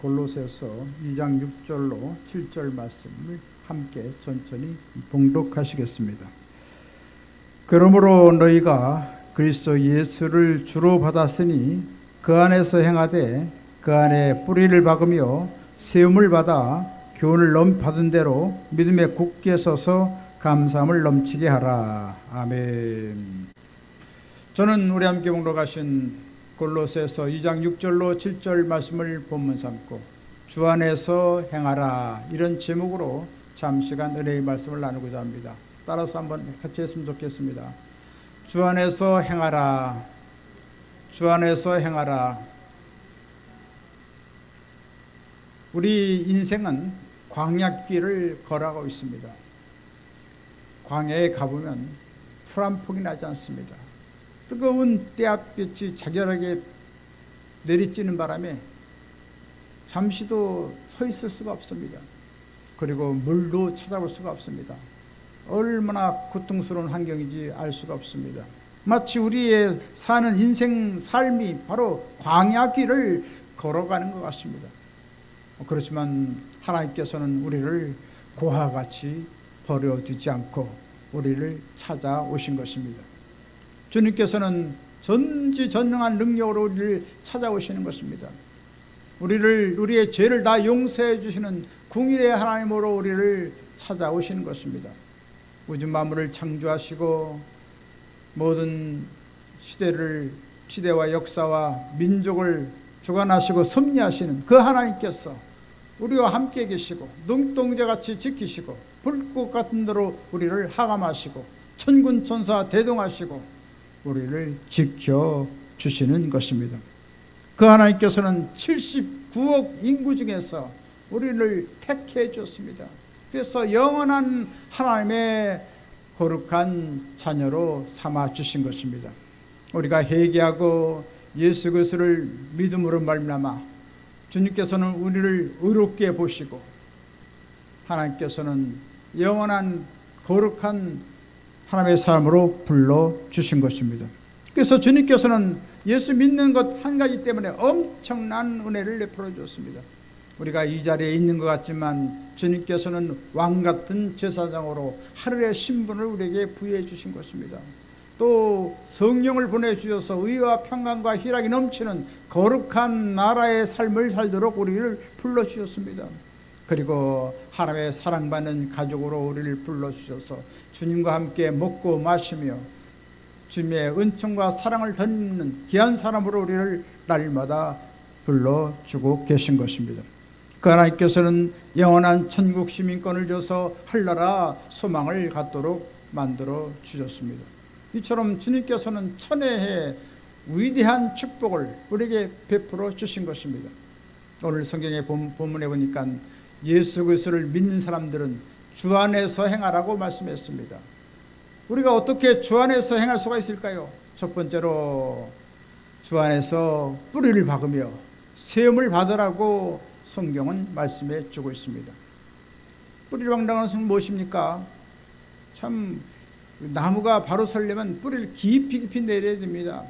골로새서 2장 6절로 7절 말씀을 함께 천천히 봉독하시겠습니다. 그러므로 너희가 그리스도 예수를 주로 받았으니 그 안에서 행하되 그 안에 뿌리를 박으며 세움을 받아 교훈을 받은 대로 믿음에 굳게 서서 감사함을 넘치게 하라. 아멘. 저는 우리 함께 봉독하신 골로새서 2장 6절로 7절 말씀을 본문 삼고 주 안에서 행하라, 이런 제목으로 잠시간 은혜의 말씀을 나누고자 합니다. 따라서 한번 같이 했으면 좋겠습니다. 주 안에서 행하라, 주 안에서 행하라. 우리 인생은 광야길을 걸어가고 있습니다. 광야에 가보면 풀 한 폭이 나지 않습니다. 뜨거운 떼압볕이 자결하게 내리쬐는 바람에 잠시도 서 있을 수가 없습니다. 그리고 물도 찾아볼 수가 없습니다. 얼마나 고통스러운 환경인지 알 수가 없습니다. 마치 우리의 사는 인생 삶이 바로 광야길을 걸어가는 것 같습니다. 그렇지만 하나님께서는 우리를 고와 같이 버려두지 않고 우리를 찾아오신 것입니다. 주님께서는 전지전능한 능력으로 우리를 찾아오시는 것입니다. 우리의 죄를 다 용서해 주시는 궁일의 하나님으로 우리를 찾아오시는 것입니다. 우주 만물을 창조하시고 모든 시대와 역사와 민족을 주관하시고 섭리하시는 그 하나님께서 우리와 함께 계시고 눈동자같이 지키시고 불꽃 같은 대로 우리를 하감하시고 천군 천사 대동하시고 우리를 지켜주시는 것입니다. 그 하나님께서는 79억 인구 중에서 우리를 택해 줬습니다. 그래서 영원한 하나님의 거룩한 자녀로 삼아 주신 것입니다. 우리가 회개하고 예수 그리스도를 믿음으로 말미암아 주님께서는 우리를 의롭게 보시고 하나님께서는 영원한 거룩한 하나님의 삶으로 불러주신 것입니다. 그래서 주님께서는 예수 믿는 것 한 가지 때문에 엄청난 은혜를 베풀어 줬습니다. 우리가 이 자리에 있는 것 같지만 주님께서는 왕같은 제사장으로 하늘의 신분을 우리에게 부여해 주신 것입니다. 또 성령을 보내주셔서 의와 평강과 희락이 넘치는 거룩한 나라의 삶을 살도록 우리를 불러주셨습니다. 그리고 하나님의 사랑받는 가족으로 우리를 불러주셔서 주님과 함께 먹고 마시며 주님의 은총과 사랑을 덧입는 귀한 사람으로 우리를 날마다 불러주고 계신 것입니다. 그 하나님께서는 영원한 천국 시민권을 줘서 한나라 소망을 갖도록 만들어 주셨습니다. 이처럼 주님께서는 천혜의 위대한 축복을 우리에게 베풀어 주신 것입니다. 오늘 성경의 본문에 보니까 예수 그리스도를 믿는 사람들은 주 안에서 행하라고 말씀했습니다. 우리가 어떻게 주 안에서 행할 수가 있을까요? 첫 번째로 주 안에서 뿌리를 박으며 세움을 받으라고 성경은 말씀해 주고 있습니다. 뿌리를 박는다는 것은 무엇입니까? 참 나무가 바로 서려면 뿌리를 깊이 내려야 됩니다.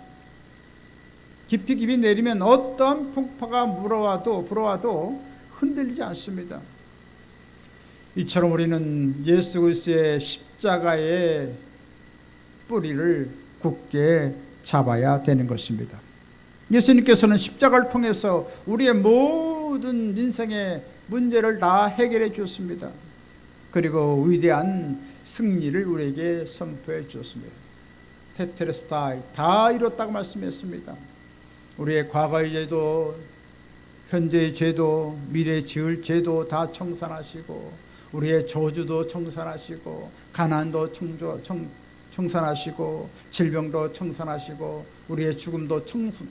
깊이 내리면 어떤 풍파가 불어와도 흔들리지 않습니다. 이처럼 우리는 예수 그리스도의 십자가의 뿌리를 굳게 잡아야 되는 것입니다. 예수님께서는 십자가를 통해서 우리의 모든 인생의 문제를 다 해결해 주었습니다. 그리고 위대한 승리를 우리에게 선포해 주었습니다. 테텔레스타이, 다 이뤘다고 말씀했습니다. 우리의 과거의 죄도 현재의 죄도 미래에 지을 죄도 다 청산하시고 우리의 저주도 청산하시고 가난도 청산하시고 질병도 청산하시고 우리의 죽음도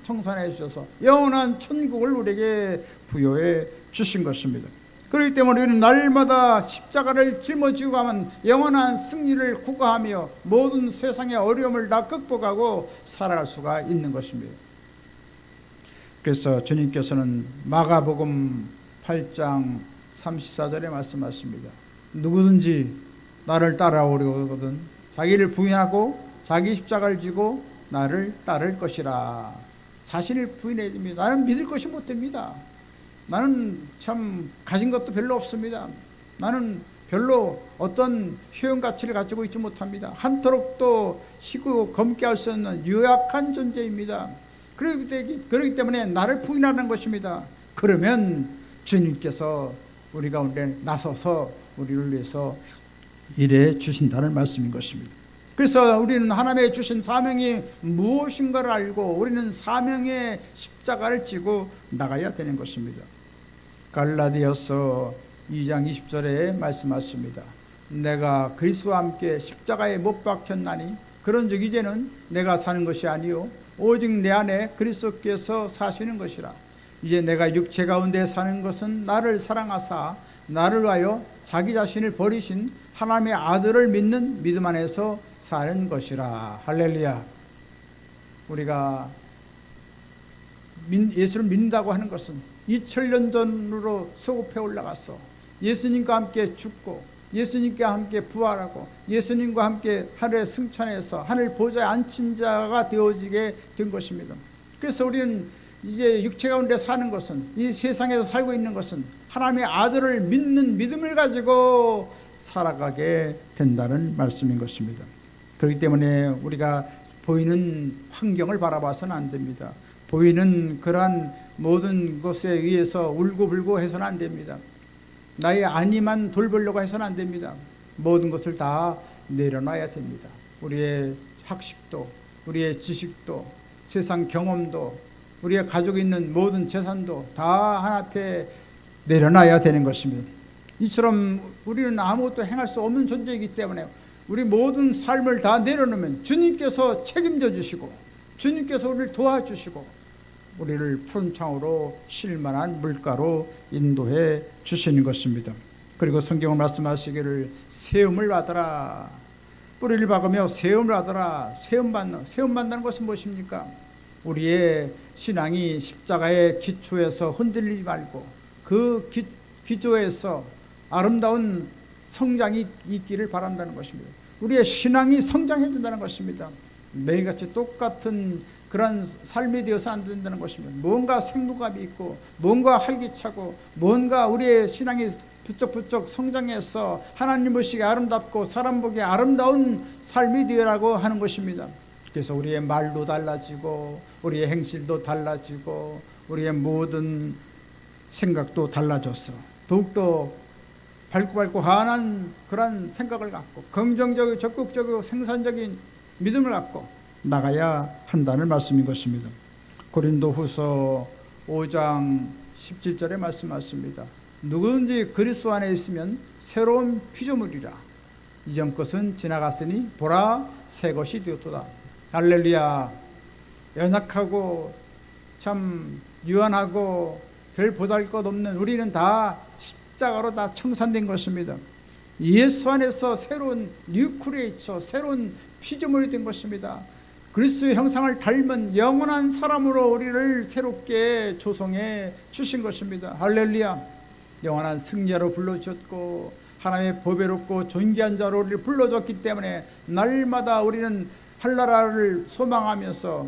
청산해 주셔서 영원한 천국을 우리에게 부여해 주신 것입니다. 그렇기 때문에 우리는 날마다 십자가를 짊어지고 가면 영원한 승리를 구가하며 모든 세상의 어려움을 다 극복하고 살아갈 수가 있는 것입니다. 그래서 주님께서는 마가복음 8장 34절에 말씀하십니다. 누구든지 나를 따라오려거든 자기를 부인하고 자기 십자가를 지고 나를 따를 것이라. 자신을 부인해야 됩니다. 나는 믿을 것이 못 됩니다. 나는 참 가진 것도 별로 없습니다. 나는 별로 어떤 효용 가치를 가지고 있지 못합니다. 한토록 또 희고 검게 할 수 없는 유약한 존재입니다. 그렇기 때문에 나를 부인하는 것입니다. 그러면 주님께서 우리 가운데 나서서 우리를 위해서 일해 주신다는 말씀인 것입니다. 그래서 우리는 하나님의 주신 사명이 무엇인가를 알고 우리는 사명의 십자가를 지고 나가야 되는 것입니다. 갈라디아서 2장 20절에 말씀하십니다. 내가 그리스도와 함께 십자가에 못 박혔나니 그런즉 이제는 내가 사는 것이 아니요 오직 내 안에 그리스도께서 사시는 것이라. 이제 내가 육체 가운데 사는 것은 나를 사랑하사 나를 위하여 자기 자신을 버리신 하나님의 아들을 믿는 믿음 안에서 사는 것이라. 할렐루야. 우리가 예수를 믿는다고 하는 것은 2000년 전으로 소급해 올라갔어. 예수님과 함께 죽고 예수님과 함께 부활하고 예수님과 함께 하늘에 승천해서 하늘 보좌에 앉힌 자가 되어지게 된 것입니다. 그래서 우리는 이제 육체 가운데 사는 것은, 이 세상에서 살고 있는 것은 하나님의 아들을 믿는 믿음을 가지고 살아가게 된다는 말씀인 것입니다. 그렇기 때문에 우리가 보이는 환경을 바라봐서는 안 됩니다. 보이는 그러한 모든 것에 의해서 울고불고 해서는 안 됩니다. 나의 안위만 돌보려고 해서는 안 됩니다. 모든 것을 다 내려놔야 됩니다. 우리의 학식도, 우리의 지식도, 세상 경험도, 우리의 가지고 있는 모든 재산도 다 하나 앞에 내려놔야 되는 것입니다. 이처럼 우리는 아무것도 행할 수 없는 존재이기 때문에 우리 모든 삶을 다 내려놓으면 주님께서 책임져 주시고 주님께서 우리를 도와주시고 우리를 푸른 창으로 쉴만한 물가로 인도해 주시는 것입니다. 그리고 성경은 말씀하시기를 세움을 받아라. 뿌리를 박으며 세움을 받아라. 세움 받는 것은 무엇입니까? 우리의 신앙이 십자가의 기초에서 흔들리지 말고 그 기초에서 아름다운 성장이 있기를 바란다는 것입니다. 우리의 신앙이 성장해야 된다는 것입니다. 매일같이 똑같은 그런 삶이 되어서 안 된다는 것입니다. 뭔가 생동감이 있고 뭔가 활기차고 뭔가 우리의 신앙이 부쩍부쩍 성장해서 하나님 보시기에 아름답고 사람 보기에 아름다운 삶이 되라고 하는 것입니다. 그래서 우리의 말도 달라지고 우리의 행실도 달라지고 우리의 모든 생각도 달라져서 더욱더 밝고 환한 그런 생각을 갖고 긍정적이고 적극적이고 생산적인 믿음을 갖고 나가야 한다는 말씀인 것입니다. 고린도후서 5장 17절에 말씀하십니다. 누구든지 그리스도 안에 있으면 새로운 피조물이라. 이전 것은 지나갔으니 보라 새 것이 되었도다. 할렐루야. 연약하고 참 유한하고 별 보잘것없는 우리는 다 십자가로 다 청산된 것입니다. 예수 안에서 새로운 뉴크리에이처, 새로운 피조물이 된 것입니다. 그리스도의 형상을 닮은 영원한 사람으로 우리를 새롭게 조성해 주신 것입니다. 할렐루야. 영원한 승리자로 불러주셨고 하나님의 보배롭고 존귀한 자로 우리를 불러줬기 때문에 날마다 우리는 한나라를 소망하면서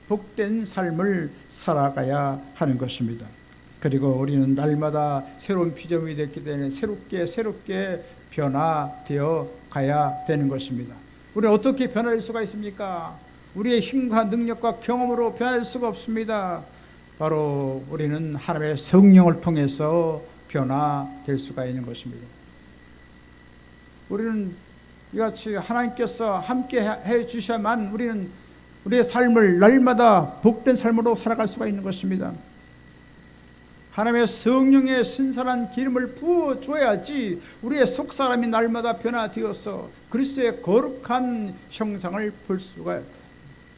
복된 삶을 살아가야 하는 것입니다. 그리고 우리는 날마다 새로운 피조물이 됐기 때문에 새롭게 변화되어 가야 되는 것입니다. 우리는 어떻게 변화될 수가 있습니까? 우리의 힘과 능력과 경험으로 변화될 수가 없습니다. 바로 우리는 하나님의 성령을 통해서 변화될 수가 있는 것입니다. 우리는 이같이 하나님께서 함께 해 주셔야만 우리는 우리의 삶을 날마다 복된 삶으로 살아갈 수가 있는 것입니다. 하나님의 성령의 신선한 기름을 부어줘야지 우리의 속사람이 날마다 변화되어서 그리스도의 거룩한 형상을 볼 수가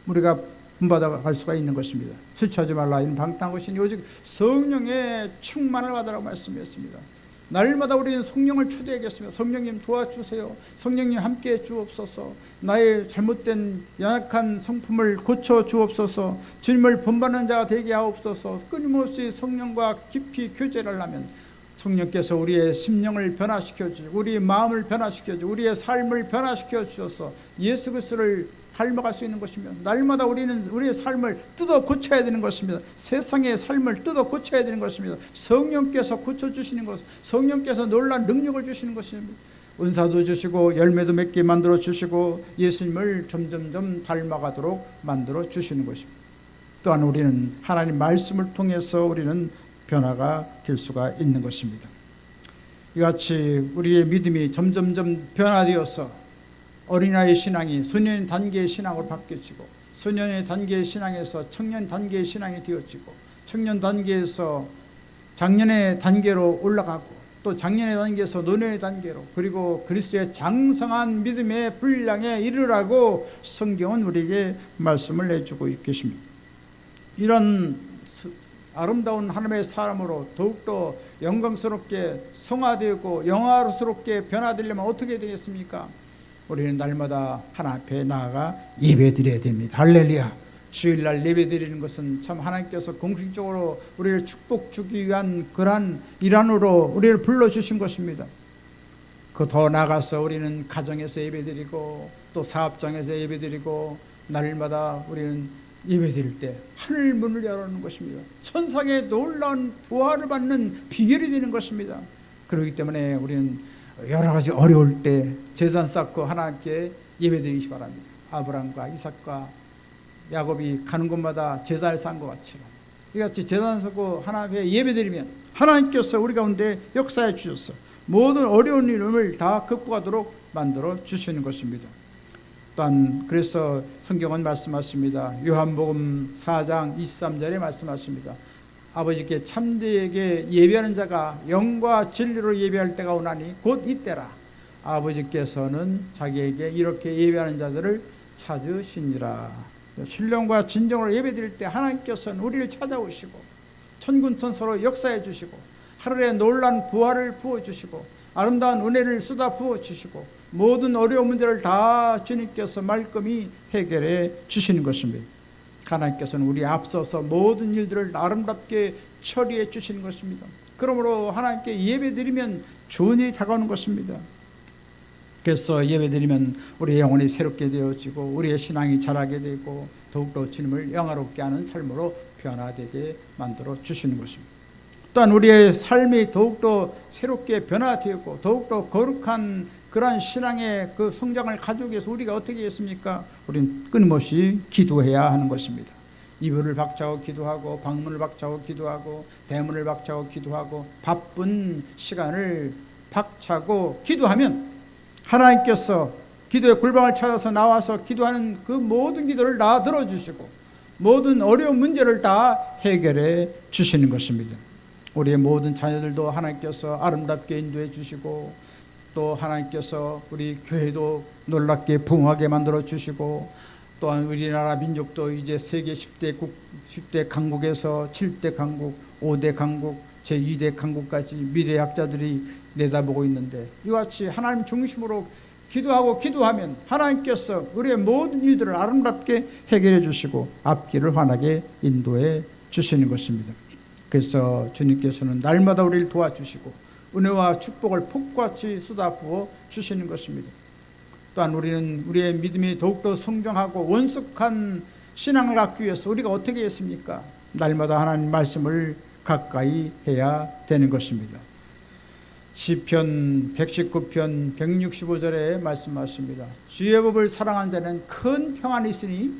우리가 본받아 갈 수가 있는 것입니다. 술 취하지 말라 이는 방탕한 것이니 오직 성령의 충만을 받으라고 말씀했습니다. 날마다 우리는 성령을 초대하겠습니다. 성령님 도와주세요. 성령님 함께해 주옵소서. 나의 잘못된 연약한 성품을 고쳐 주옵소서. 주님을 본받는 자가 되게 하옵소서. 끊임없이 성령과 깊이 교제를 하면 성령께서 우리의 심령을 변화시켜 주시고 우리의 마음을 변화시켜 주시고 우리의 삶을 변화시켜 주셔서 예수 그리스도를 닮아갈 수 있는 것이며, 날마다 우리는 우리의 삶을 뜯어 고쳐야 되는 것입니다. 세상의 삶을 뜯어 고쳐야 되는 것입니다. 성령께서 고쳐주시는 것, 성령께서 놀라운 능력을 주시는 것입니다. 은사도 주시고 열매도 맺게 만들어 주시고 예수님을 점점점 닮아가도록 만들어 주시는 것입니다. 또한 우리는 하나님 말씀을 통해서 우리는 변화가 될 수가 있는 것입니다. 이같이 우리의 믿음이 점점점 변화되어서 어린아이 신앙이 소년 단계의 신앙으로 바뀌어지고, 소년의 단계의 신앙에서 청년 단계의 신앙이 되어지고, 청년 단계에서 장년의 단계로 올라가고, 또 장년의 단계에서 노년의 단계로, 그리고 그리스도의 장성한 믿음의 분량에 이르라고 성경은 우리에게 말씀을 해주고 있겠습니다. 이런 아름다운 하나님의 사람으로 더욱더 영광스럽게 성화되고 영화롭게 변화되려면 어떻게 되겠습니까? 우리는 날마다 하나님 앞에 나아가 예배드려야 됩니다. 할렐루야. 주일날 예배드리는 것은 참 하나님께서 공식적으로 우리를 축복 주기 위한 그러한 일환으로 우리를 불러주신 것입니다. 그 더 나아가서 우리는 가정에서 예배드리고 또 사업장에서 예배드리고, 날마다 우리는 예배드릴 때 하늘 문을 열어놓는 것입니다. 천상의 놀라운 보화를 받는 비결이 되는 것입니다. 그렇기 때문에 우리는 여러 가지 어려울 때 제단 쌓고 하나님께 예배드리기 바랍니다. 아브라함과 이삭과 야곱이 가는 곳마다 제단을 쌓은 것 같이요, 이같이 제단을 쌓고 하나님께 예배드리면 하나님께서 우리 가운데 역사해 주셔서 모든 어려운 일을 다 극복하도록 만들어 주시는 것입니다. 또한 그래서 성경은 말씀하십니다. 요한복음 4장 23절에 말씀하십니다. 아버지께 참되게 예배하는 자가 영과 진리로 예배할 때가 오나니 곧 이때라. 아버지께서는 자기에게 이렇게 예배하는 자들을 찾으시니라. 신령과 진정으로 예배드릴 때 하나님께서는 우리를 찾아오시고 천군천사로 역사해 주시고 하늘에 놀란 부활을 부어주시고 아름다운 은혜를 쏟아 부어주시고 모든 어려운 문제를 다 주님께서 말끔히 해결해 주시는 것입니다. 하나님께서는 우리 앞서서 모든 일들을 아름답게 처리해 주시는 것입니다. 그러므로 하나님께 예배드리면 좋은 일이 다가오는 것입니다. 그래서 예배드리면 우리의 영혼이 새롭게 되어지고 우리의 신앙이 자라게 되고 더욱더 주님을 영화롭게 하는 삶으로 변화되게 만들어 주시는 것입니다. 또한 우리의 삶이 더욱더 새롭게 변화되고 더욱더 거룩한 그러한 신앙의 그 성장을 가져오기 위해서 우리가 어떻게 했습니까? 우리는 끊임없이 기도해야 하는 것입니다. 이불을 박차고 기도하고 방문을 박차고 기도하고 대문을 박차고 기도하고 바쁜 시간을 박차고 기도하면 하나님께서 기도의 골방을 찾아서 나와서 기도하는 그 모든 기도를 다 들어주시고 모든 어려운 문제를 다 해결해 주시는 것입니다. 우리의 모든 자녀들도 하나님께서 아름답게 인도해 주시고 또 하나님께서 우리 교회도 놀랍게 부흥하게 만들어 주시고 또한 우리나라 민족도 이제 세계 10대 강국에서 7대 강국, 5대 강국, 제2대 강국까지 미래 학자들이 내다보고 있는데 이같이 하나님 중심으로 기도하고 기도하면 하나님께서 우리의 모든 일들을 아름답게 해결해 주시고 앞길을 환하게 인도해 주시는 것입니다. 그래서 주님께서는 날마다 우리를 도와주시고 은혜와 축복을 폭같이 쏟아부어 주시는 것입니다. 또한 우리는 우리의 믿음이 더욱더 성장하고 원숙한 신앙을 갖기 위해서 우리가 어떻게 했습니까? 날마다 하나님 말씀을 가까이 해야 되는 것입니다. 시편 119편 165절에 말씀하십니다. 주의 법을 사랑한 자는 큰 평안이 있으니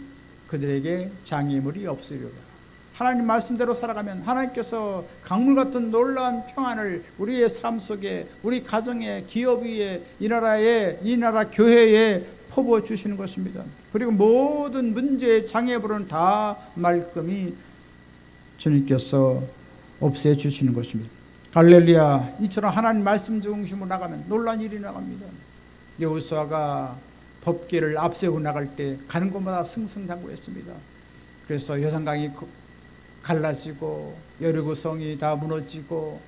그들에게 장애물이 없으리로다. 하나님 말씀대로 살아가면 하나님께서 강물 같은 놀라운 평안을 우리의 삶 속에 우리 가정에 기업 위에 이 나라 교회에 퍼부어 주시는 것입니다. 그리고 모든 문제의 장애물은 다 말끔히 주님께서 없애 주시는 것입니다. 할렐루야. 이처럼 하나님 말씀 중심으로 나가면 놀라운 일이 나갑니다. 여호수아가 법궤를 앞세우고 나갈 때 가는 곳마다 승승장구했습니다. 그래서 요단강이 갈라지고 여리고성이 다 무너지고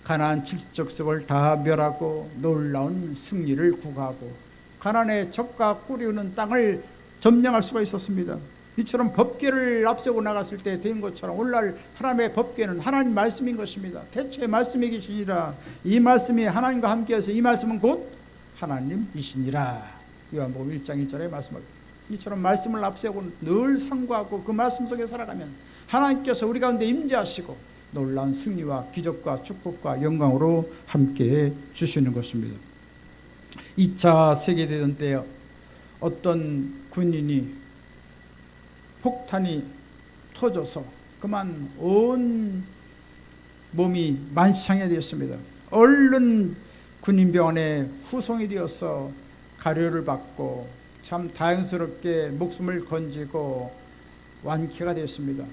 가나안 70족속을 다 멸하고 놀라운 승리를 구가하고 가나안의 적과 꿀이우는 땅을 점령할 수가 있었습니다. 이처럼 법궤를 앞세우고 나갔을 때 된 것처럼 오늘날 하나님의 법궤는 하나님 말씀인 것입니다. 대체 말씀이 계시니라. 이 말씀이 하나님과 함께해서 이 말씀은 곧 하나님이시니라. 요한복음 1장 1절에 말씀합니다. 이처럼 말씀을 앞세우고 늘 상고하고 그 말씀 속에 살아가면 하나님께서 우리 가운데 임재하시고 놀라운 승리와 기적과 축복과 영광으로 함께 주시는 것입니다. 2차 세계대전 때 어떤 군인이 폭탄이 터져서 그만 온 몸이 만시창이 되었습니다. 얼른 군인병원에 후송이 되어서 가료를 받고 참 다행스럽게 목숨을 건지고 완쾌가 되었습니다.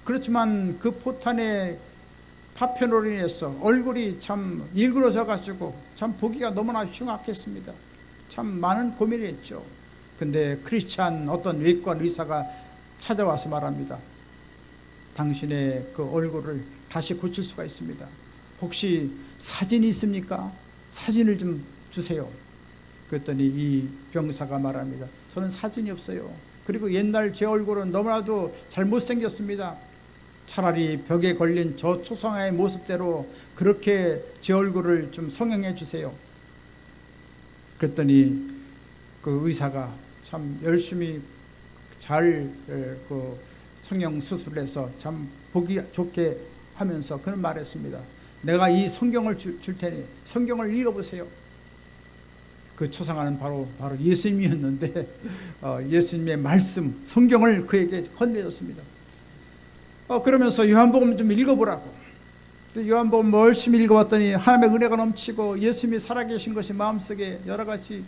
그렇지만 그 포탄의 파편으로 인해서 얼굴이 참 일그러져 가지고 참 보기가 너무나 흉악했습니다. 참 많은 고민을 했죠. 근데 크리스찬 어떤 외과 의사가 찾아와서 말합니다. 당신의 그 얼굴을 다시 고칠 수가 있습니다. 혹시 사진이 있습니까? 사진을 좀 주세요. 그랬더니 이 병사가 말합니다. 저는 사진이 없어요. 그리고 옛날 제 얼굴은 너무나도 잘못생겼습니다. 차라리 벽에 걸린 저 초상화의 모습대로 그렇게 제 얼굴을 좀 성형해 주세요. 그랬더니 그 의사가 참 열심히 잘 그 성형 수술을 해서 참 보기 좋게 하면서 그런 말했습니다. 내가 이 성경을 줄 테니 성경을 읽어보세요. 그 초상화는 바로 예수님이었는데 예수님의 말씀 성경을 그에게 건네줬습니다. 그러면서 요한복음 좀 읽어보라고. 요한복음 열심히 읽어봤더니 하나님의 은혜가 넘치고 예수님이 살아계신 것이 마음속에 여러 가지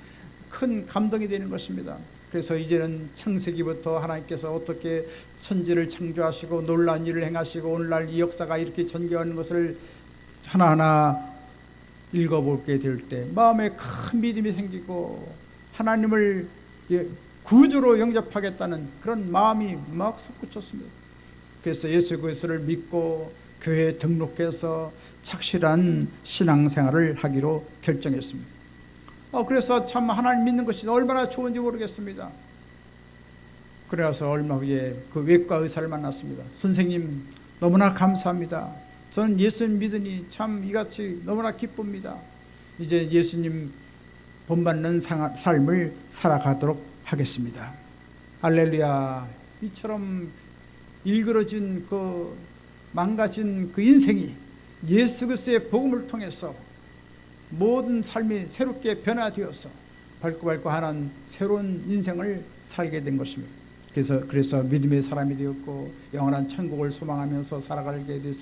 큰 감동이 되는 것입니다. 그래서 이제는 창세기부터 하나님께서 어떻게 천지를 창조하시고 놀라운 일을 행하시고 오늘날 이 역사가 이렇게 전개하는 것을 하나하나 읽어보게 될 때 마음에 큰 믿음이 생기고 하나님을 구주로 영접하겠다는 그런 마음이 막 솟구쳤습니다. 그래서 예수 그리스도를 믿고 교회에 등록해서 착실한 신앙생활을 하기로 결정했습니다. 그래서 참 하나님 믿는 것이 얼마나 좋은지 모르겠습니다. 그래서 얼마 후에 그 외과 의사를 만났습니다. 선생님 너무나 감사합니다. 저는 예수님 믿으니 참 이같이 너무나 기쁩니다. 이제 예수님 본받는 삶을 살아가도록 하겠습니다. 할렐루야. 이처럼 일그러진 그 망가진 그 인생이 예수 그리스도의 복음을 통해서 모든 삶이 새롭게 변화되어서 밝고 하는 새로운 인생을 살게 된 것입니다. 그래서 믿음의 사람이 되었고 영원한 천국을 소망하면서 살아가게 될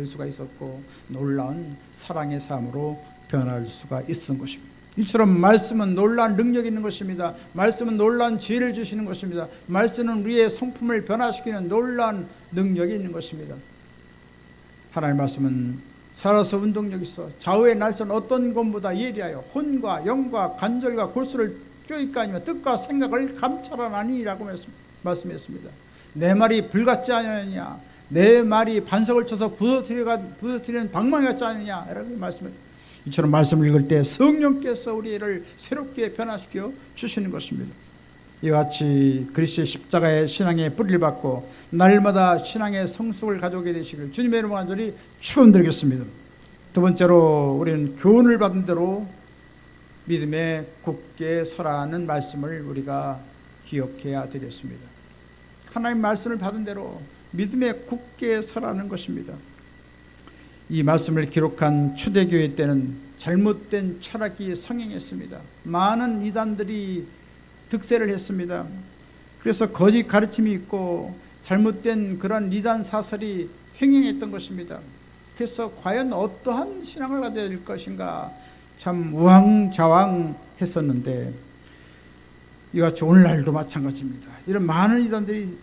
수가 있었고 놀라운 사랑의 삶으로 변할 수가 있었던 것입니다. 이처럼 말씀은 놀라운 능력이 있는 것입니다. 말씀은 놀라운 지혜를 주시는 것입니다. 말씀은 우리의 성품을 변화시키는 놀라운 능력이 있는 것입니다. 하나님의 말씀은 살아서 운동력 있어 좌우의 날선 어떤 것보다 예리하여 혼과 영과 관절과 골수를 쪼이까니며 뜻과 생각을 감찰하나니라고 말씀했습니다. 내 말이 불같지 않느냐, 내 말이 반석을 쳐서 부서뜨리는 방망이 같지 않느냐, 이렇게 말씀을. 이처럼 말씀을 읽을 때 성령께서 우리를 새롭게 변화시켜 주시는 것입니다. 이와 같이 그리스도의 십자가의 신앙의 뿌리를 받고 날마다 신앙의 성숙을 가져오게 되시길 주님의 이름으로 간절히 축원드리겠습니다. 두 번째로 우리는 교훈을 받은 대로 믿음에 굳게 서라는 말씀을 우리가 기억해야 되겠습니다. 하나님 말씀을 받은 대로 믿음에 굳게 서라는 것입니다. 이 말씀을 기록한 초대교회 때는 잘못된 철학이 성행했습니다. 많은 이단들이 득세를 했습니다. 그래서 거짓 가르침이 있고 잘못된 그런 이단 사설이 행행했던 것입니다. 그래서 과연 어떠한 신앙을 가져야 될 것인가 참 우왕좌왕했었는데 이같이 오늘날도 마찬가지입니다. 이런 많은 이단들이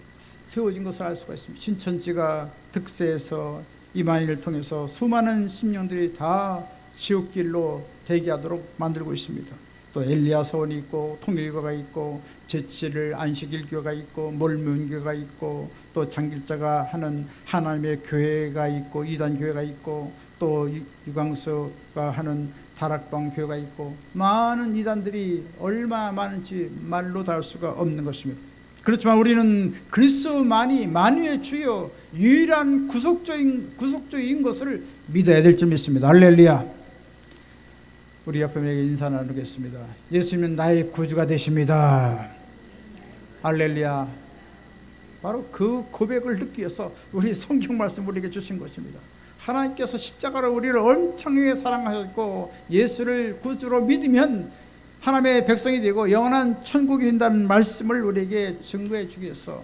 세워진 것을 알 수가 있습니다. 신천지가 득세해서 이만희를 통해서 수많은 심령들이 다 지옥길로 대기하도록 만들고 있습니다. 또 엘리야 서원이 있고 통일교가 있고 제7일 안식일교가 있고 몰문교가 있고 또 장길자가 하는 하나님의 교회가 있고 이단교회가 있고 또 유광수가 하는 다락방 교회가 있고 많은 이단들이 얼마나 많은지 말로 다 할 수가 없는 것입니다. 그렇지만 우리는 그리스도만이 만유의 주요 유일한 구속주인 것을 믿어야 될 줄 믿습니다. 할렐루야. 우리 옆에 인사 나누겠습니다. 예수님은 나의 구주가 되십니다. 할렐루야. 바로 그 고백을 듣기 위해서 우리 성경 말씀 우리에게 주신 것입니다. 하나님께서 십자가로 우리를 엄청나게 사랑하셨고 예수를 구주로 믿으면 하나님의 백성이 되고 영원한 천국이 된다는 말씀을 우리에게 증거해 주기 위해서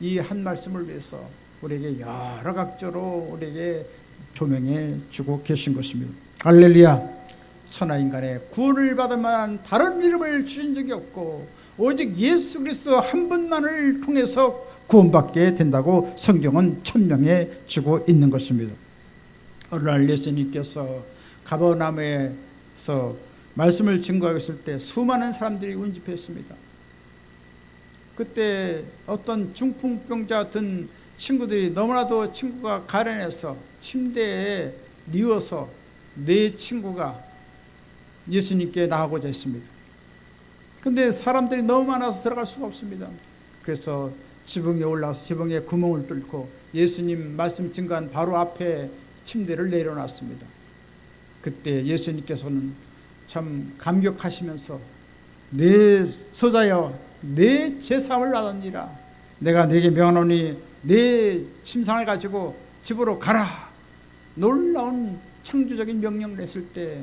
이 한 말씀을 위해서 우리에게 여러 각도로 우리에게 조명해 주고 계신 것입니다. 할렐루야. 천하인간의 구원을 받을 만한 다른 이름을 주신 적이 없고 오직 예수 그리스도 한 분만을 통해서 구원받게 된다고 성경은 천명해 주고 있는 것입니다. 어느 날 예수님께서 가버나움에서 말씀을 증거했을 때 수많은 사람들이 운집했습니다. 그때 어떤 중풍병자 든 친구들이 너무나도 친구가 가련해서 침대에 누워서 네 친구가 예수님께 나가고자 했습니다. 근데 사람들이 너무 많아서 들어갈 수가 없습니다. 그래서 지붕에 올라와서 지붕에 구멍을 뚫고 예수님 말씀 증거한 바로 앞에 침대를 내려놨습니다. 그때 예수님께서는 참 감격하시면서 내 소자여 내 제사함을 받았니라. 내가 네게 명하노니 내 침상을 가지고 집으로 가라. 놀라운 창조적인 명령을 했을 때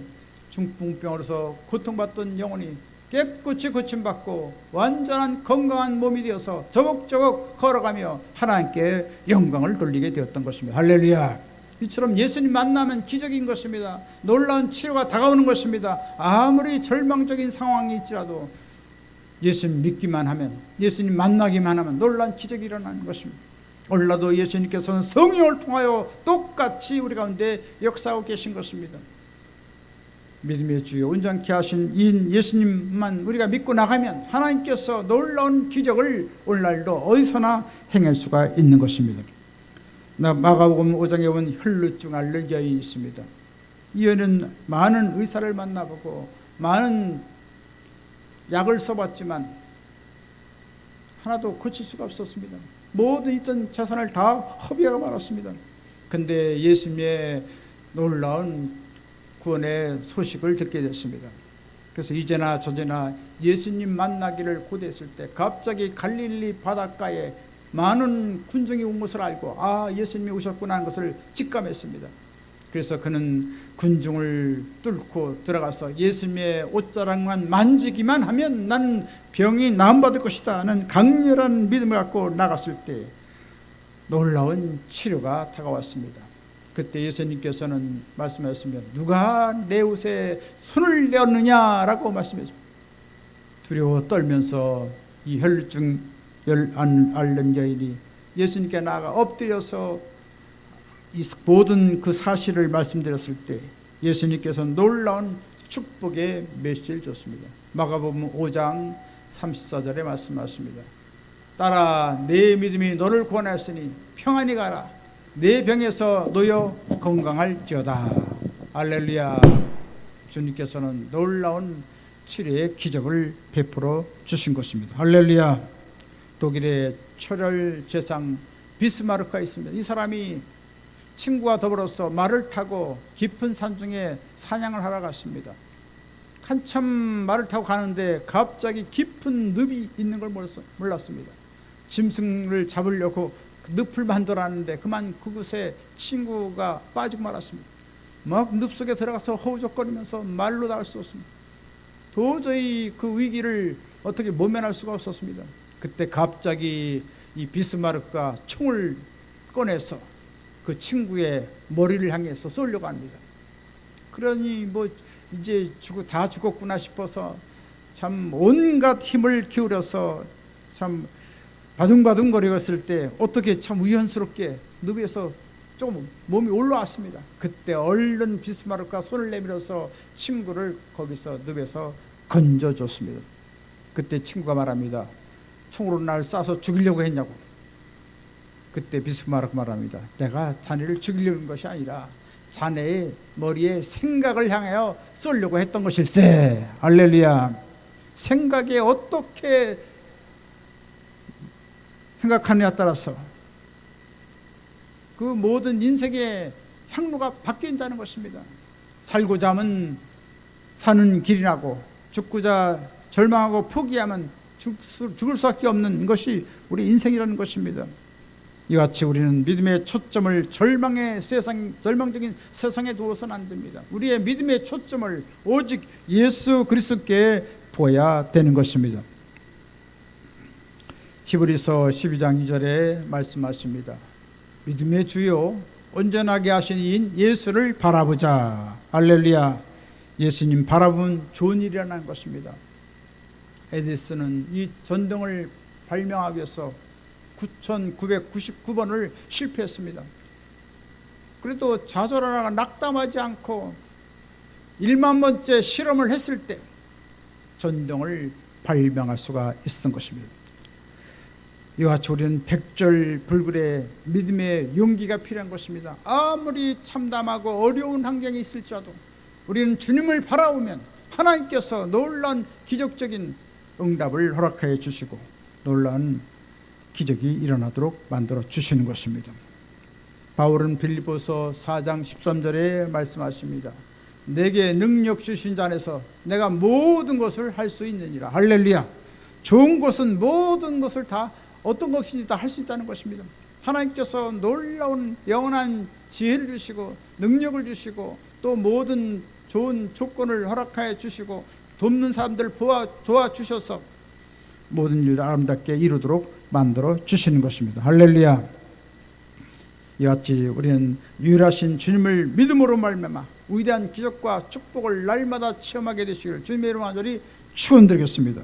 중풍병으로서 고통받던 영혼이 깨끗이 고침받고 완전한 건강한 몸이 되어서 저벅저벅 걸어가며 하나님께 영광을 돌리게 되었던 것입니다. 할렐루야. 이처럼 예수님 만나면 기적인 것입니다. 놀라운 치료가 다가오는 것입니다. 아무리 절망적인 상황이 있지라도 예수님 믿기만 하면, 예수님 만나기만 하면 놀라운 기적이 일어나는 것입니다. 오늘날도 예수님께서는 성령을 통하여 똑같이 우리 가운데 역사하고 계신 것입니다. 믿음의 주요 온전케 하신 이 예수님만 우리가 믿고 나가면 하나님께서 놀라운 기적을 오늘날도 어디서나 행할 수가 있는 것입니다. 마가복음 5장에 온 혈루증 앓는 여인이 있습니다. 이 여인은 많은 의사를 만나보고 많은 약을 써봤지만 하나도 고칠 수가 없었습니다. 모든 있던 재산을 다 허비하고 말았습니다. 근데 예수님의 놀라운 구원의 소식을 듣게 됐습니다. 그래서 이제나 저제나 예수님 만나기를 고대했을 때 갑자기 갈릴리 바닷가에 많은 군중이 온 것을 알고 예수님이 오셨구나 하는 것을 직감했습니다. 그래서 그는 군중을 뚫고 들어가서 예수님의 옷자락만 만지기만 하면 나는 병이 나음받을 것이다 하는 강렬한 믿음을 갖고 나갔을 때 놀라운 치료가 다가왔습니다. 그때 예수님께서는 말씀하셨으며 누가 내 옷에 손을 내었느냐라고 말씀하셨습니다. 두려워 떨면서 이 혈루증 앓는 여인이 예수님께 나아가 엎드려서 이 모든 그 사실을 말씀드렸을 때 예수님께서는 놀라운 축복의 메시지를 줬습니다. 마가복음 5장 34절에 말씀하십니다. 따라 내 믿음이 너를 구원하였으니 평안히 가라. 내 병에서 놓여 건강할지어다. 할렐루야. 주님께서는 놀라운 치료의 기적을 베풀어 주신 것입니다. 할렐루야. 독일의 철혈 제상 비스마르크가 있습니다. 이 사람이 친구와 더불어서 말을 타고 깊은 산중에 사냥을 하러 갔습니다. 한참 말을 타고 가는데 갑자기 깊은 늪이 있는 걸 몰랐습니다. 짐승을 잡으려고 늪을 만들었는데 그만 그곳에 친구가 빠지고 말았습니다. 막 늪 속에 들어가서 허우적거리면서 말로 닿을 수 없습니다. 도저히 그 위기를 어떻게 모면할 수가 없었습니다. 그때 갑자기 이 비스마르크가 총을 꺼내서 그 친구의 머리를 향해서 쏘려고 합니다. 그러니 뭐 이제 다 죽었구나 싶어서 참 온갖 힘을 기울여서 참 바둥바둥거리고 있을 때 어떻게 참 우연스럽게 늪에서 조금 몸이 올라왔습니다. 그때 얼른 비스마르크가 손을 내밀어서 친구를 거기서 늪에서 건져줬습니다. 그때 친구가 말합니다. 총으로 날 쏴서 죽이려고 했냐고. 그때 비스마르크 말합니다. 내가 자네를 죽이려는 것이 아니라 자네의 머리에 생각을 향하여 쏠려고 했던 것일세. 할렐루야. 생각에 어떻게 생각하느냐에 따라서 그 모든 인생의 향로가 바뀐다는 것입니다. 살고자 하면 사는 길이 나고 죽고자 절망하고 포기하면 죽을 수밖에 없는 것이 우리 인생이라는 것입니다. 이같이 우리는 믿음의 초점을 절망적인 세상에 두어서는 안 됩니다. 우리의 믿음의 초점을 오직 예수 그리스도께 둬야 되는 것입니다. 히브리서 12장 2절에 말씀하십니다. 믿음의 주요 온전하게 하신 이인 예수를 바라보자. 할렐루야. 예수님 바라보면 좋은 일이라는 것입니다. 에디슨은 이 전등을 발명하기 위해서 9,999번을 실패했습니다. 그래도 좌절하다가 낙담하지 않고 1만 번째 실험을 했을 때 전등을 발명할 수가 있었던 것입니다. 이와 같이 우리는 백절불굴의 믿음의 용기가 필요한 것입니다. 아무리 참담하고 어려운 환경이 있을지라도 우리는 주님을 바라보면 하나님께서 놀라운 기적적인 응답을 허락하여 주시고 놀라운 기적이 일어나도록 만들어 주시는 것입니다. 바울은 빌립보서 4장 13절에 말씀하십니다. 내게 능력 주신 자 안에서 내가 모든 것을 할 수 있느니라. 할렐루야. 좋은 것은 모든 것을 다 어떤 것이든지 다 할 수 있다는 것입니다. 하나님께서 놀라운 영원한 지혜를 주시고 능력을 주시고 또 모든 좋은 조건을 허락하여 주시고 돕는 사람들 도와주셔서 모든 일을 아름답게 이루도록 만들어 주시는 것입니다. 할렐루야. 이같이 우리는 유일하신 주님을 믿음으로 말미암아 위대한 기적과 축복을 날마다 체험하게 되시기를 주님의 이름으로 간절히 축원드리겠습니다.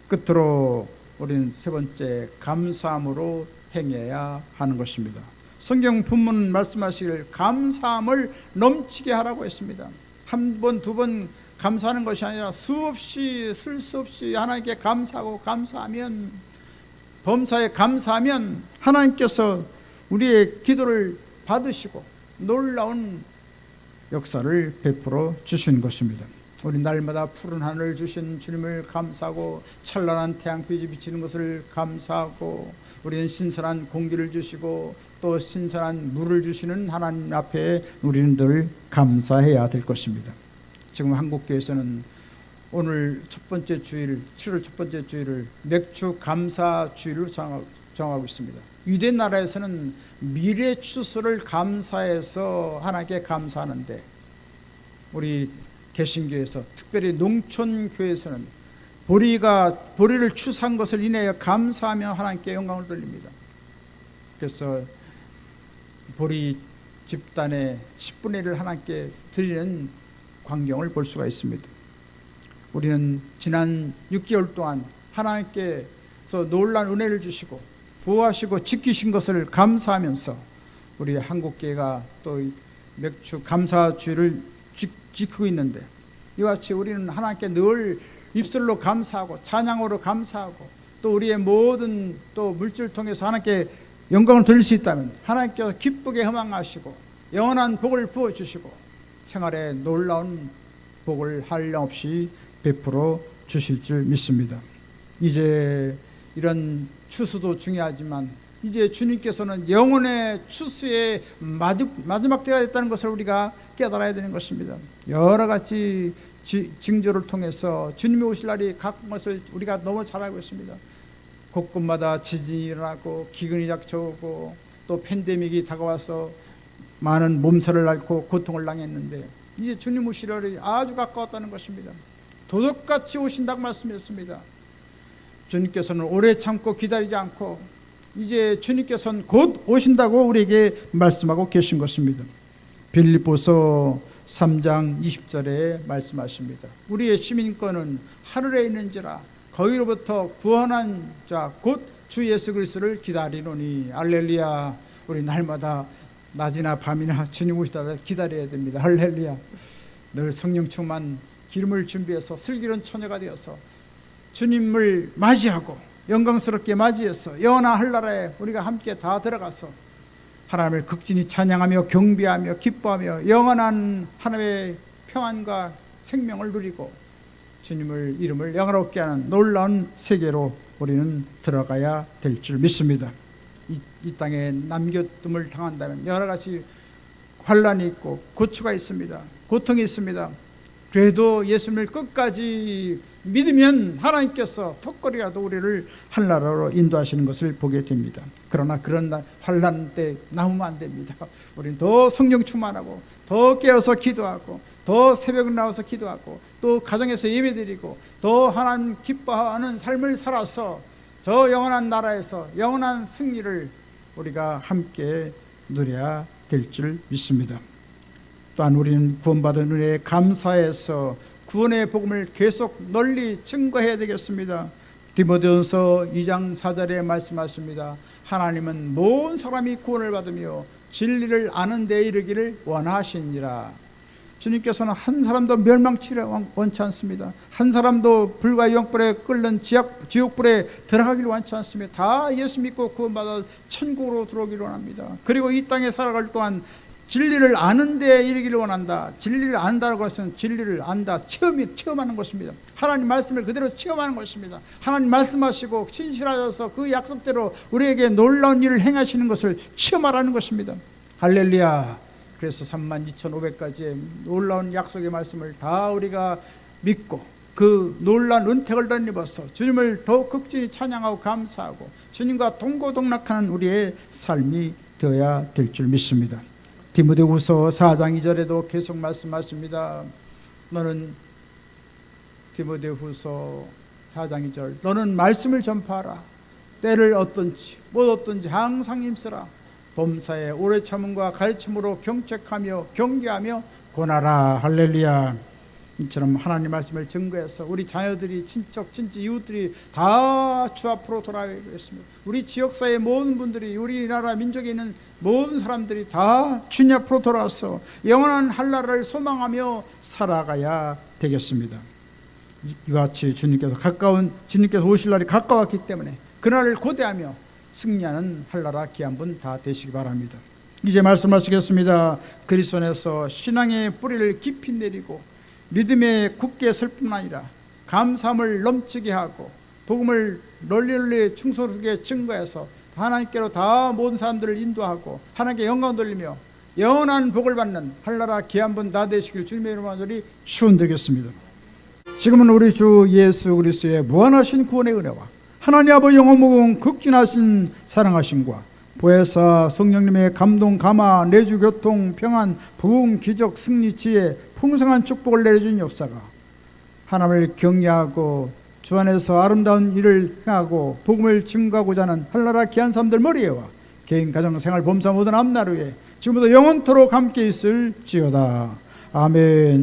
끝으로 우리는 세 번째, 감사함으로 행해야 하는 것입니다. 성경 본문 말씀하시기를 감사함을 넘치게 하라고 했습니다. 한 번, 두 번 감사하는 것이 아니라 수없이 쓸 수 없이 하나님께 감사하고 감사하면, 범사에 감사하면 하나님께서 우리의 기도를 받으시고 놀라운 역사를 베풀어 주신 것입니다. 우리 날마다 푸른 하늘 주신 주님을 감사하고 찬란한 태양빛이 비치는 것을 감사하고 우리는 신선한 공기를 주시고 또 신선한 물을 주시는 하나님 앞에 우리는 늘 감사해야 될 것입니다. 지금 한국교회에서는 오늘 첫 번째 주일, 7월 첫 번째 주일을 맥주 감사 주일로 정하고 있습니다. 유대 나라에서는 미래 추수를 감사해서 하나님께 감사하는데 우리 개신교에서 특별히 농촌교회에서는 보리를 추수한 것을 인하여 감사하며 하나님께 영광을 돌립니다. 그래서 보리 집단의 10분의 1을 하나님께 드리는 광경을 볼 수가 있습니다. 우리는 지난 6개월 동안 하나님께서 놀라운 은혜를 주시고 보호하시고 지키신 것을 감사하면서 우리 한국교회가 또 맥주 감사주의를 지키고 있는데 이와 같이 우리는 하나님께 늘 입술로 감사하고 찬양으로 감사하고 또 우리의 모든 또 물질을 통해서 하나님께 영광을 돌릴 수 있다면 하나님께서 기쁘게 허망하시고 영원한 복을 부어주시고 생활에 놀라운 복을 한량없이 베풀어 주실 줄 믿습니다. 이제 이런 추수도 중요하지만 이제 주님께서는 영혼의 추수의 마지막 때가 됐다는 것을 우리가 깨달아야 되는 것입니다. 여러 가지 징조를 통해서 주님이 오실 날이 가까운 것을 우리가 너무 잘 알고 있습니다. 곳곳마다 지진이 일어나고 기근이 닥쳐오고 또 팬데믹이 다가와서 많은 몸살을 앓고 고통을 당했는데 이제 주님 오실 날이 아주 가까웠다는 것입니다. 도둑같이 오신다고 말씀했습니다. 주님께서는 오래 참고 기다리지 않고 이제 주님께서는 곧 오신다고 우리에게 말씀하고 계신 것입니다. 빌립보서 3장 20절에 말씀하십니다. 우리의 시민권은 하늘에 있는지라 거기로부터 구원한 자 곧 주 예수 그리스도를 기다리노니. 할렐루야. 우리 날마다 낮이나 밤이나 주님 오시다 기다려야 됩니다. 할렐루야. 늘 성령 충만 기름을 준비해서 슬기로운 처녀가 되어서 주님을 맞이하고 영광스럽게 맞이해서 영원한 한나라에 우리가 함께 다 들어가서 하나님을 극진히 찬양하며 경배하며 기뻐하며 영원한 하나님의 평안과 생명을 누리고 주님을 이름을 영화롭게 하는 놀라운 세계로 우리는 들어가야 될 줄 믿습니다. 이 땅에 남겨둠을 당한다면 여러 가지 환란이 있고 고초가 있습니다. 고통이 있습니다. 그래도 예수님을 끝까지 믿으면 하나님께서 턱걸이라도 우리를 한나라로 인도하시는 것을 보게 됩니다. 그러나 그런 환난 때 나오면 안 됩니다. 우리는 더 성령 충만하고 더 깨어서 기도하고 더 새벽에 나와서 기도하고 또 가정에서 예배드리고 더 하나님 기뻐하는 삶을 살아서 저 영원한 나라에서 영원한 승리를 우리가 함께 누려야 될 줄 믿습니다. 또한 우리는 구원받은 은혜에 감사해서 구원의 복음을 계속 널리 증거해야 되겠습니다. 디모데전서 2장 4절에 말씀하십니다. 하나님은 모든 사람이 구원을 받으며 진리를 아는 데 이르기를 원하시니라. 주님께서는 한 사람도 멸망치를 원치 않습니다. 한 사람도 불과 영불에 끓는 지옥불에 들어가기를 원치 않습니다. 다 예수 믿고 구원받아 천국으로 들어오기를 원합니다. 그리고 이 땅에 살아갈 동안 진리를 아는 데 이르기를 원한다. 진리를 안다는 것은 진리를 안다, 체험하는 것입니다. 하나님 말씀을 그대로 체험하는 것입니다. 하나님 말씀하시고 신실하셔서 그 약속대로 우리에게 놀라운 일을 행하시는 것을 체험하라는 것입니다. 할렐루야. 그래서 32,500가지의 놀라운 약속의 말씀을 다 우리가 믿고 그 놀라운 은택을 덧입어서 주님을 더욱 극진히 찬양하고 감사하고 주님과 동고동락하는 우리의 삶이 되어야 될 줄 믿습니다. 디모데후서 4장 2절에도 계속 말씀하십니다. 너는 디모데후서 4장 2절 너는 말씀을 전파하라. 때를 얻든지 못 얻든지 항상 힘쓰라. 범사에 오래 참음과 가르침으로 경책하며 경계하며 권하라. 할렐루야. 이처럼 하나님 말씀을 증거해서 우리 자녀들이 친척 친지 이웃들이 다 주 앞으로 돌아가겠습니다. 우리 지역사회 모든 분들이 우리나라 민족에 있는 모든 사람들이 다 주님 앞으로 돌아와서 영원한 한나라를 소망하며 살아가야 되겠습니다. 이와 같이 주님께서 오실 날이 가까웠기 때문에 그날을 고대하며 승리하는 한나라 귀한 분 다 되시기 바랍니다. 이제 말씀하시겠습니다. 그리스도 안에서 신앙의 뿌리를 깊이 내리고 믿음에 굳게 설 뿐만 아니라 감사함을 넘치게 하고 복음을 널리 충성스럽게 증거해서 하나님께로 다 모든 사람들을 인도하고 하나님께 영광 돌리며 영원한 복을 받는 한나라 귀한 분 다 되시길 주님의 이름으로 간절히 축원드리겠습니다. 지금은 우리 주 예수 그리스도의 무한하신 구원의 은혜와 하나님 아버지 영원무궁 극진하신 사랑하심과 보혜사 성령님의 감동 감화 내주 교통 평안 부흥 기적 승리 지혜 풍성한 축복을 내려준 역사가 하나님을 경외하고 주 안에서 아름다운 일을 행하고 복음을 증거하고자 하는 한나라 귀한 사람들 머리에와 개인 가정 생활 범사 모든 앞날 위에 지금부터 영원토록 함께 있을지어다. 아멘.